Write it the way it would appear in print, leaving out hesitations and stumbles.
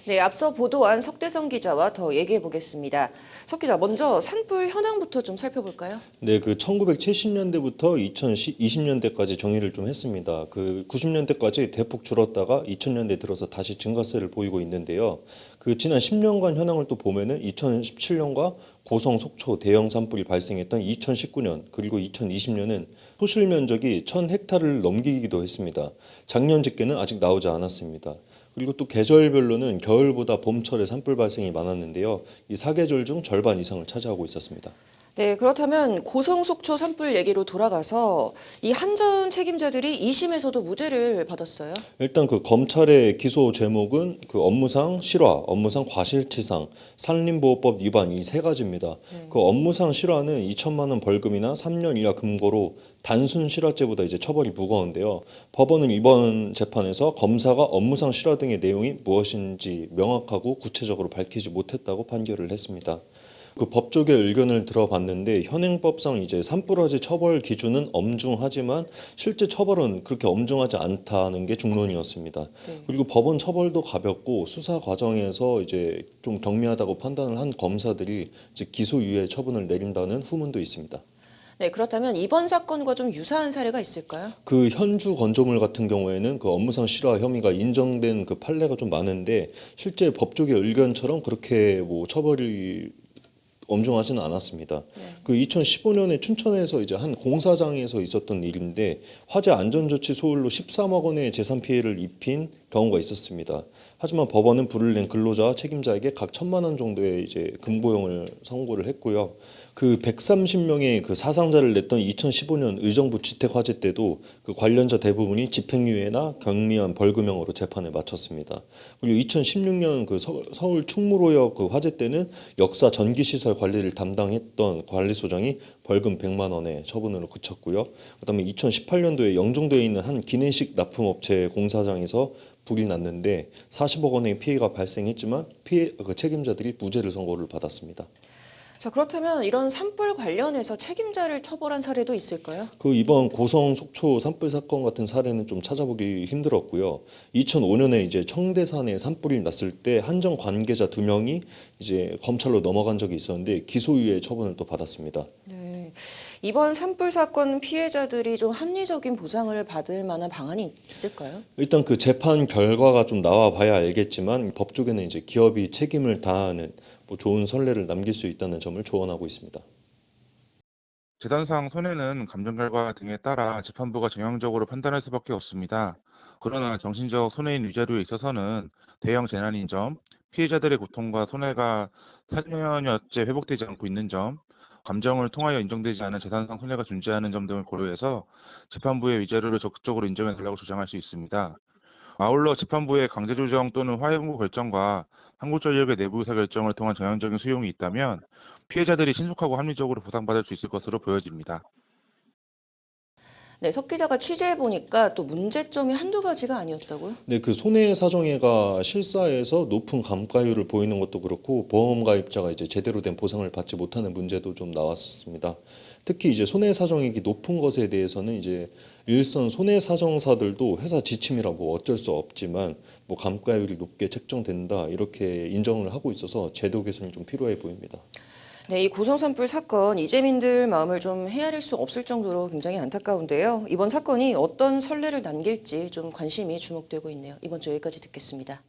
네, 앞서 보도한 석대성 기자와 더 얘기해 보겠습니다. 석 기자, 먼저 산불 현황부터 좀 살펴볼까요? 네, 그 1970년대부터 2020년대까지 정리를 좀 했습니다. 그 90년대까지 대폭 줄었다가 2000년대 들어서 다시 증가세를 보이고 있는데요. 그 지난 10년간 현황을 또 보면은 2017년과 고성, 속초 대형 산불이 발생했던 2019년 그리고 2020년은 소실 면적이 1000헥타르를 넘기기도 했습니다. 작년 집계는 아직 나오지 않았습니다. 그리고 또 계절별로는 겨울보다 봄철에 산불 발생이 많았는데요. 이 사계절 중 절반 이상을 차지하고 있었습니다. 네, 그렇다면 고성 속초 산불 얘기로 돌아가서 이 한전 책임자들이 2심에서도 무죄를 받았어요. 일단 그 검찰의 기소 제목은 그 업무상 실화, 업무상 과실치상, 산림보호법 위반 이 세 가지입니다. 그 업무상 실화는 2천만 원 벌금이나 3년 이하 금고로 단순 실화죄보다 이제 처벌이 무거운데요. 법원은 이번 재판에서 검사가 업무상 실화 등의 내용이 무엇인지 명확하고 구체적으로 밝히지 못했다고 판결을 했습니다. 그 법조계 의견을 들어봤는데 현행법상 이제 산불화재 처벌 기준은 엄중하지만 실제 처벌은 그렇게 엄중하지 않다는 게 중론이었습니다. 네. 그리고 법원 처벌도 가볍고 수사 과정에서 이제 좀 경미하다고 판단을 한 검사들이 이제 기소유예 처분을 내린다는 후문도 있습니다. 네, 그렇다면 이번 사건과 좀 유사한 사례가 있을까요? 그 현주 건조물 같은 경우에는 그 업무상 실화 혐의가 인정된 그 판례가 좀 많은데 실제 법조계 의견처럼 그렇게 뭐 처벌이 엄중하지는 않았습니다. 그 2015년에 춘천에서 이제 한 공사장에서 있었던 일인데 화재 안전조치 소홀로 13억 원의 재산 피해를 입힌 경우가 있었습니다. 하지만 법원은 불을 낸 근로자와 책임자에게 각 1,000만 원 정도의 이제 금고형을 선고를 했고요. 그 130명의 그 사상자를 냈던 2015년 의정부 주택 화재 때도 그 관련자 대부분이 집행유예나 경미한 벌금형으로 재판을 마쳤습니다. 그리고 2016년 그 서울 충무로역 그 화재 때는 역사 전기시설 관리를 담당했던 관리소장이 벌금 100만 원의 처분으로 그쳤고요. 그다음에 2018년도에 영종도에 있는 한 기내식 납품업체 공사장에서 불이 났는데 40억 원의 피해가 발생했지만 그 책임자들이 무죄를 선고를 받았습니다. 자, 그렇다면 이런 산불 관련해서 책임자를 처벌한 사례도 있을까요? 그 이번 고성 속초 산불 사건 같은 사례는 좀 찾아보기 힘들었고요. 2005년에 이제 청대산에 산불이 났을 때 한정 관계자 2명이 이제 검찰로 넘어간 적이 있었는데 기소유예 처분을 또 받았습니다. 네, 이번 산불 사건 피해자들이 좀 합리적인 보상을 받을 만한 방안이 있을까요? 일단 그 재판 결과가 좀 나와 봐야 알겠지만 법 쪽에는 이제 기업이 책임을 다하는 뭐 좋은 선례를 남길 수 있다는 점을 조언하고 있습니다. 재산상 손해는 감정 결과 등에 따라 재판부가 정형적으로 판단할 수밖에 없습니다. 그러나 정신적 손해인 위자료에 있어서는 대형 재난인 점, 피해자들의 고통과 손해가 4년여째 회복되지 않고 있는 점, 감정을 통하여 인정되지 않은 재산상 손해가 존재하는 점 등을 고려해서 재판부의 위자료를 적극적으로 인정해 달라고 주장할 수 있습니다. 아울러 재판부의 강제조정 또는 화해공고 결정과 한국전력의 내부 의사 결정을 통한 정형적인 수용이 있다면 피해자들이 신속하고 합리적으로 보상받을 수 있을 것으로 보여집니다. 네, 석 기자가 취재해 보니까 또 문제점이 한두 가지가 아니었다고요? 네, 그 손해사정액가 실사에서 높은 감가율을 보이는 것도 그렇고 보험 가입자가 이제 제대로 된 보상을 받지 못하는 문제도 좀 나왔었습니다. 특히 이제 손해사정액이 높은 것에 대해서는 이제 일선 손해사정사들도 회사 지침이라고 어쩔 수 없지만 뭐 감가율이 높게 책정된다 이렇게 인정을 하고 있어서 제도 개선이 좀 필요해 보입니다. 네, 이 고성 산불 사건 이재민들 마음을 좀 헤아릴 수 없을 정도로 굉장히 안타까운데요. 이번 사건이 어떤 선례를 남길지 좀 관심이 주목되고 있네요. 이번 주 여기까지 듣겠습니다.